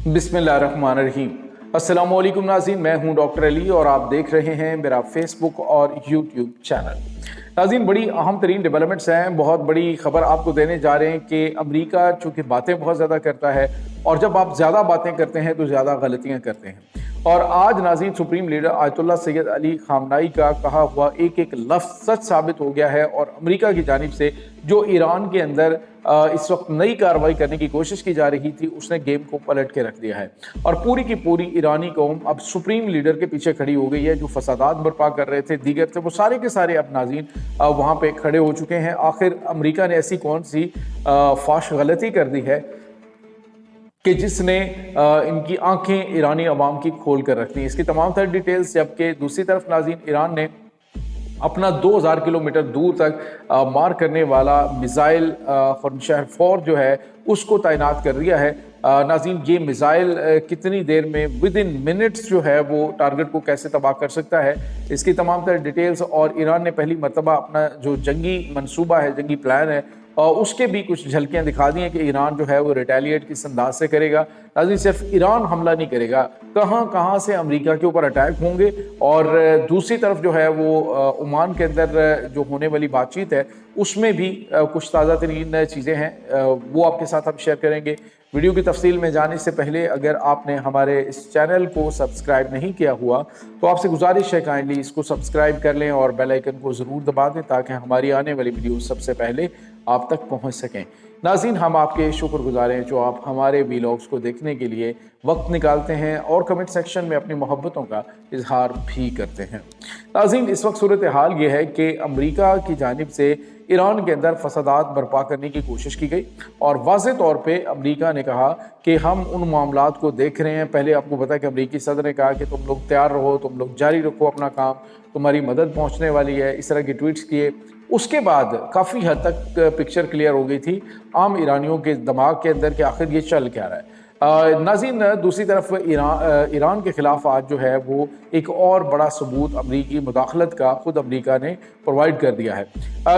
बिस्मिल्लाहिर्रहमानिर्रहीम। अस्सलामु अलैकुम नाज़रीन, मैं हूं डॉक्टर अली और आप देख रहे हैं मेरा फेसबुक और यूट्यूब चैनल। नाज़रीन, बड़ी अहम तरीन डेवलपमेंट्स हैं, बहुत बड़ी खबर आपको देने जा रहे हैं कि अमेरिका चूँकि बातें बहुत ज़्यादा करता है और जब आप ज़्यादा बातें करते हैं तो ज़्यादा गलतियाँ करते हैं। और आज नाज़रीन supreme leader Ayatollah Syed Ali खामनाई का कहा हुआ एक एक लफ्ज़ सच साबित हो गया है और अमेरिका की जानिब से जो ईरान के अंदर इस वक्त नई कार्रवाई करने की कोशिश की जा रही थी, उसने गेम को पलट के रख दिया है और पूरी की पूरी ईरानी कौम अब सुप्रीम लीडर के पीछे खड़ी हो गई है। जो फसादात बर्पा कर रहे थे, दीगर थे, वो सारे के सारे अब नाज़रीन वहाँ पे खड़े हो चुके हैं। आखिर अमेरिका ने ऐसी कौन सी फाश गलती कर दी है कि जिसने इनकी आंखें ईरानी अवाम की खोल कर रख दी। इसकी तमाम तर डिटेल्स, जबकि दूसरी तरफ नाज़रीन ईरान ने अपना 2000 किलोमीटर दूर तक मार करने वाला मिसाइल खर्मशहर 4 जो है उसको तैनात कर दिया है। नाज़रीन, ये मिसाइल कितनी देर में विद इन मिनट्स जो है वो टारगेट को कैसे तबाह कर सकता है, इसकी तमाम तर डिटेल्स और ईरान ने पहली मरतबा अपना जो जंगी मनसूबा है, जंगी प्लान है, उसके भी कुछ झलकियां दिखा दी हैं कि ईरान जो है वो रिटेलिएट किस अंदाज से करेगा। नाज़रीन, सिर्फ ईरान हमला नहीं करेगा, कहाँ कहाँ से अमेरिका के ऊपर अटैक होंगे। और दूसरी तरफ जो है वो ओमान के अंदर जो होने वाली बातचीत है उसमें भी कुछ ताज़ा तरीन चीज़ें हैं, वो आपके साथ हम शेयर करेंगे। वीडियो की तफसील में जाने से पहले अगर आपने हमारे इस चैनल को सब्सक्राइब नहीं किया हुआ तो आपसे गुजारिश है काइंडली इसको सब्सक्राइब कर लें और बेल आइकन को ज़रूर दबा दें ताकि हमारी आने वाली वीडियो सबसे पहले आप तक पहुंच सकें। नाज़रीन, हम आपके शुक्रगुज़ार हैं जो आप हमारे वीलॉग्स को देखने के लिए वक्त निकालते हैं और कमेंट सेक्शन में अपनी मोहब्बतों का इजहार भी करते हैं। नाज़रीन, इस वक्त सूरत हाल ये है कि अमेरिका की जानिब से ईरान के अंदर फसादात बर्पा करने की कोशिश की गई और वाज़े तौर पे अमेरिका ने कहा कि हम उन मामलात को देख रहे हैं। पहले आपको पता है कि अमेरिकी सदर ने कहा कि तुम लोग तैयार रहो, तुम लोग जारी रखो अपना काम, तुम्हारी मदद पहुँचने वाली है, इस तरह के ट्वीट्स किए। उसके बाद काफ़ी हद तक पिक्चर क्लियर हो गई थी आम ईरानियों के दिमाग के अंदर कि आखिर ये चल क्या रहा है। नाज़रीन, दूसरी तरफ ईरान के ख़िलाफ़ आज जो है वो एक और बड़ा सबूत अमरीकी मुदाखलत का खुद अमरीका ने प्रोवाइड कर दिया है।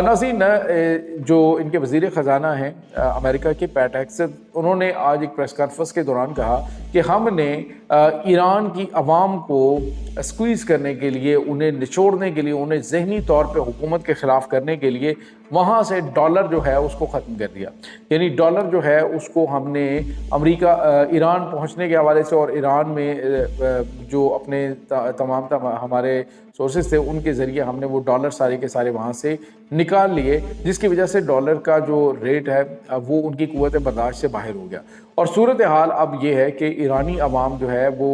नाज़रीन, जो इनके वज़ीर ख़जाना हैं अमेरिका के पैट हेक्सेथ, उन्होंने आज एक प्रेस कॉन्फ्रेंस के दौरान कहा कि हमने ईरान की अवाम को स्क्वीज़ करने के लिए, उन्हें निचोड़ने के लिए, उन्हें ज़हनी तौर पे हुकूमत के ख़िलाफ़ करने के लिए वहाँ से डॉलर जो है उसको ख़त्म कर दिया। यानी डॉलर जो है उसको हमने अमेरिका ईरान पहुँचने के हवाले से और ईरान में जो अपने तमाम हमारे सोर्सेज थे उनके ज़रिए हमने वो डॉलर सारे के सारे वहाँ से निकाल लिए, जिसकी वजह से डॉलर का जो रेट है वो उनकी क़ुव्वत बर्दाश्त से बाहर हो गया। और सूरत हाल अब ये है कि ईरानी अवाम जो है वो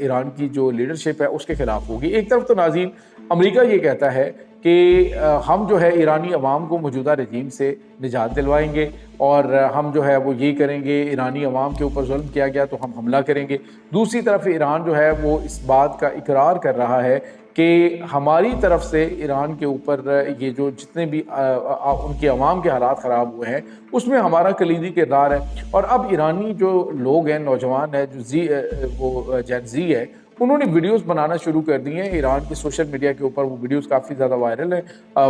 ईरान की जो लीडरशिप है उसके ख़िलाफ़ होगी। एक तरफ तो नाज़रीन अमेरिका ये कहता है कि हम जो है ईरानी अवाम को मौजूदा रजीम से निजात दिलवाएंगे और हम जो है वो यही करेंगे, ईरानी अवाम के ऊपर जुल्म किया गया तो हम हमला करेंगे। दूसरी तरफ ईरान जो है वो इस बात का इकरार कर रहा है कि हमारी तरफ से ईरान के ऊपर ये जो जितने भी उनकी अवाम के हालात ख़राब हुए हैं उसमें हमारा कलीदी किरदार है। और अब ईरानी जो लोग हैं, नौजवान है, जो जेन ज़ी है, उन्होंने वीडियोस बनाना शुरू कर दिए हैं ईरान के सोशल मीडिया के ऊपर। वो वीडियोस काफ़ी ज़्यादा वायरल हैं,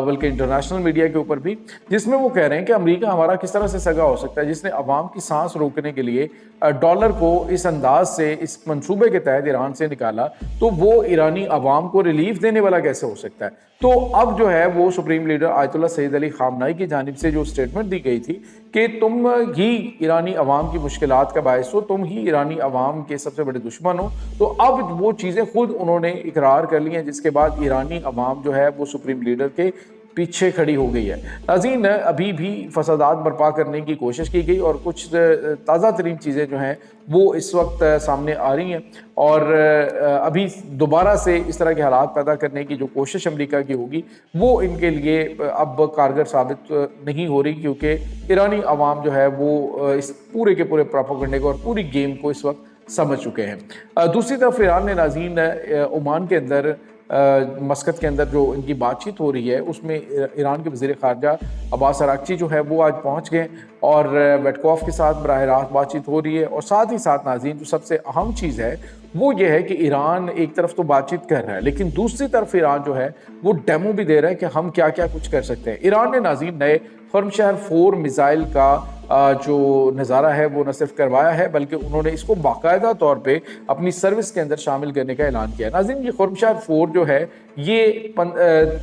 बल्कि इंटरनेशनल मीडिया के ऊपर भी, जिसमें वो कह रहे हैं कि अमेरिका हमारा किस तरह से सगा हो सकता है जिसने अवाम की सांस रोकने के लिए डॉलर को इस अंदाज से, इस मंसूबे के तहत ईरान से निकाला, तो वो ईरानी अवाम को रिलीफ देने वाला कैसे हो सकता है। तो अब जो है वो supreme leader Ayatollah Syed Ali खामनाई की जानिब से जो स्टेटमेंट दी गई थी कि तुम ही ईरानी अवाम की मुश्किलात का बायस हो, तुम ही ईरानी अवाम के सबसे बड़े दुश्मन हो, तो अब वो चीज़ें खुद उन्होंने इकरार कर ली हैं, जिसके बाद ईरानी अवाम जो है वो सुप्रीम लीडर के पीछे खड़ी हो गई है। नाज़रीन, अभी भी फसादात बर्पा करने की कोशिश की गई और कुछ ताज़ा तरीन चीज़ें जो हैं वो इस वक्त सामने आ रही हैं और अभी दोबारा से इस तरह के हालात पैदा करने की जो कोशिश अमेरिका की होगी वो इनके लिए अब कारगर साबित नहीं हो रही, क्योंकि ईरानी अवाम जो है वो इस पूरे के पूरे प्रोपेगेंडे को और पूरी गेम को इस वक्त समझ चुके हैं। दूसरी तरफ ईरान ने नाज़रीन ओमान के अंदर मस्कत के अंदर जो इनकी बातचीत हो रही है उसमें ईरान के वज़ीर ख़ारजा अब्बास अराग़ची जो है वो आज पहुंच गए और वेटकॉफ के साथ बराह रास्त बातचीत हो रही है। और साथ ही साथ नाज़रीन जो सबसे अहम चीज़ है वो ये है कि ईरान एक तरफ तो बातचीत कर रहा है लेकिन दूसरी तरफ ईरान जो है वो डेमो भी दे रहा है कि हम क्या क्या कुछ कर सकते हैं। ईरान ने नाज़रीन नए खर्मशहर 4 मिसाइल का जो नज़ारा है वो न सिर्फ करवाया है बल्कि उन्होंने इसको बाकायदा तौर पे अपनी सर्विस के अंदर शामिल करने का ऐलान किया। नाज़रीन, ये खुर्मशार 4 जो है ये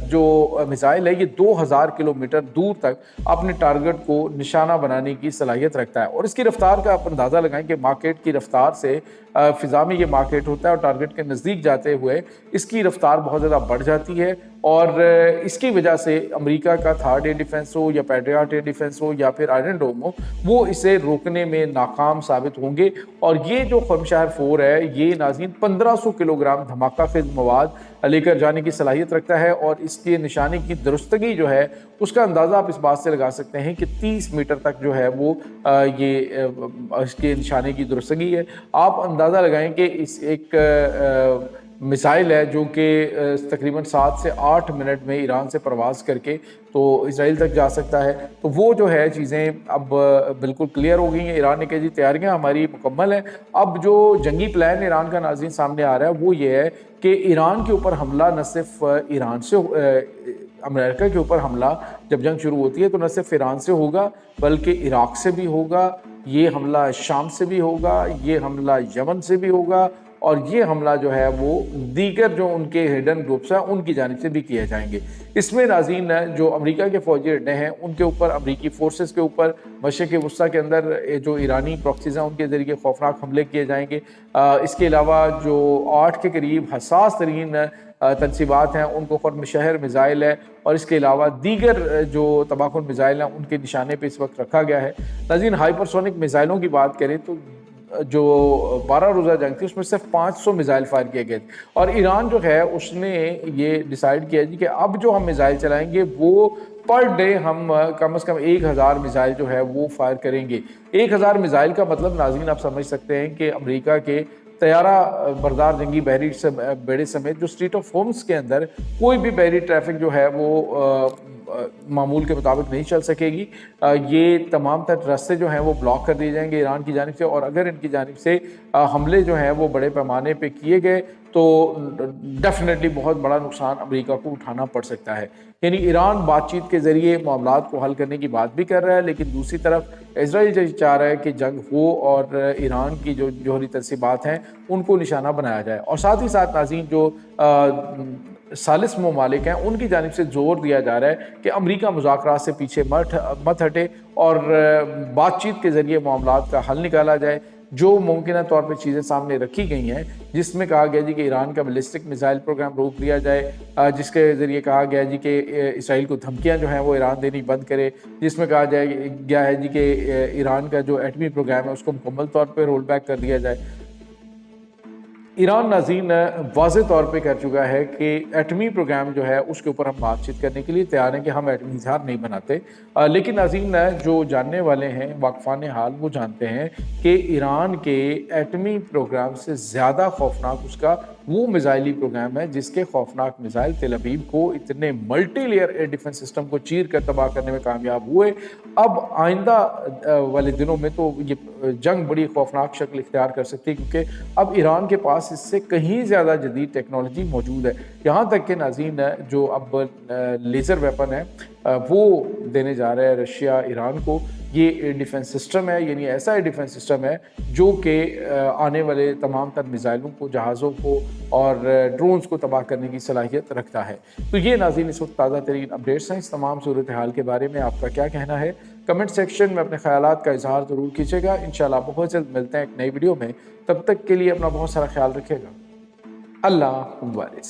जो मिसाइल है ये 2000 किलोमीटर दूर तक अपने टारगेट को निशाना बनाने की सलाहियत रखता है और इसकी रफ्तार का आप अंदाज़ा लगाएं कि मार्केट की रफ्तार से फ़िज़ा में ये मार्केट होता है और टारगेट के नज़दीक जाते हुए इसकी रफ्तार बहुत ज़्यादा बढ़ जाती है और इसकी वजह से अमेरिका का थर्ड एयर डिफेंस हो या पैट्रियट एयर डिफेंस हो या फिर आयरन डोम हो, वो इसे रोकने में नाकाम साबित होंगे। और ये जो खुर्मशार 4 है ये नाज़रीन 1500 किलोग्राम धमाका खेज मवाद लेकर जाने की सलाहियत रखता है और इसके निशाने की दुरुस्तगी जो है उसका अंदाज़ा आप इस बात से लगा सकते हैं कि 30 मीटर तक जो है वो इसके निशाने की दुरुस्तगी है। आप अंदाज़ा लगाएं कि इस एक मिसाइल है जो कि तकरीबन 7 से 8 मिनट में ईरान से प्रवास करके तो इसराइल तक जा सकता है। तो वो जो है चीज़ें अब बिल्कुल क्लियर हो गई हैं। ईरान ने कहा जी तैयारियां हमारी मुकम्मल हैं। अब जो जंगी प्लान ईरान का नाज़रीन सामने आ रहा है वो ये है कि ईरान के ऊपर हमला न सिर्फ ईरान से अमेरिका के ऊपर हमला जब जंग शुरू होती है तो न सिर्फ ईरान से होगा बल्कि इराक से भी होगा, ये हमला शाम से भी होगा, ये हमला यमन से भी होगा और ये हमला जो है वो दीगर जो उनके हिडन ग्रुप्स हैं उनकी जानिब से भी किए जाएंगे। इसमें नाज़रीन जो अमेरिका के फौजी अड्डे हैं उनके ऊपर, अमेरिकी फोर्सेस के ऊपर मशरिक़ वस्ती के अंदर जो ईरानी प्रॉक्सीज़ हैं उनके ज़रिए खौफनाक हमले किए जाएंगे। इसके अलावा जो 8 के करीब हसास तरीन तनसीबात हैं उनको खुर्म शहर मिज़ाइल है और इसके अलावा दीगर जो तबाहकुन मिज़ाइल हैं उनके निशाने पर इस वक्त रखा गया है। नाज़रीन, हाइपरसोनिक मिज़ाइलों की बात करें तो जो 12 रोज़ा जंग थी उसमें सिर्फ 500 मिसाइल फायर किए गए थे और ईरान जो है उसने ये डिसाइड किया जी कि अब जो हम मिसाइल चलाएंगे वो पर डे हम कम से कम 1000 मिसाइल जो है वो फायर करेंगे। 1000 मिसाइल का मतलब नाज़रीन आप समझ सकते हैं कि अमेरिका के तैयारा बरदार जंगी बहरी बेड़े समेत जो स्ट्रीट ऑफ होम्स के अंदर कोई भी बहरी ट्रैफिक जो है वो मामूल के मुताबिक नहीं चल सकेगी। ये तमाम तर रास्ते जो हैं वो ब्लॉक कर दिए जाएंगे ईरान की जानिब से और अगर इनकी जानिब से हमले जो हैं वो बड़े पैमाने पे किए गए तो डेफिनेटली बहुत बड़ा नुकसान अमेरिका को उठाना पड़ सकता है। यानी ईरान बातचीत के ज़रिए मामलात को हल करने की बात भी कर रहा है लेकिन दूसरी तरफ इजराइल जो चाह रहा है कि जंग हो और ईरान की जो जौहरी तनसीबात हैं उनको निशाना बनाया जाए और साथ ही साथ नाज़रीन जो सालिस ममालिक हैं उनकी जानिब से जोर दिया जा रहा है कि अमेरिका मुज़ाकरात से पीछे मत हटे और बातचीत के ज़रिए मामलात का हल निकाला जाए। जो मुमकिन तौर पर चीज़ें सामने रखी गई हैं जिसमें कहा गया जी कि ईरान का बैलिस्टिक मिसाइल प्रोग्राम रोक दिया जाए, जिसके ज़रिए कहा गया जी कि इसराइल को धमकियां जो हैं वो ईरान देनी बंद करे, जिसमें कहा गया है जी कि ईरान का जो एटमी प्रोग्राम है उसको मुकम्मल तौर पर रोल बैक कर दिया जाए। ईरान नाज़रीन वाज़े तौर पे कर चुका है कि एटमी प्रोग्राम जो है उसके ऊपर हम बातचीत करने के लिए तैयार हैं कि हम एटमी हथियार नहीं बनाते। लेकिन नाज़रीन जो जानने वाले हैं वाक़फ़ान हाल वो जानते हैं कि ईरान के एटमी प्रोग्राम से ज़्यादा खौफनाक उसका वो मिसाइली प्रोग्राम है जिसके खौफनाक मिसाइल तेल अवीव को इतने multi layer air defence system को चीर कर तबाह करने में कामयाब हुए। अब आइंदा वाले दिनों में तो ये जंग बड़ी खौफनाक शक्ल इख्तियार कर सकती है क्योंकि अब ईरान के पास इससे कहीं ज़्यादा जदीद टेक्नोलॉजी मौजूद है। यहाँ तक कि नाज़रीन जो अब लेज़र वेपन है वो देने जा रहा है रशिया ईरान को। ये एयर डिफेंस सिस्टम है, यानी ऐसा एयर डिफेंस सिस्टम है जो कि आने वाले तमाम तर मिसाइलों को, जहाज़ों को और ड्रोन्स को तबाह करने की सलाहियत रखता है। तो ये नाज़रीन इस वक्त ताज़ा तरीन अपडेट्स हैं। इस तमाम सूरत हाल के बारे में आपका क्या कहना है? कमेंट सेक्शन में अपने ख्यालात का इजहार ज़रूर कीजिएगा। इंशाल्लाह बहुत जल्द मिलते हैं एक नई वीडियो में। तब तक के लिए अपना बहुत सारा ख्याल रखिएगा। अल्लाह हाफ़िज़।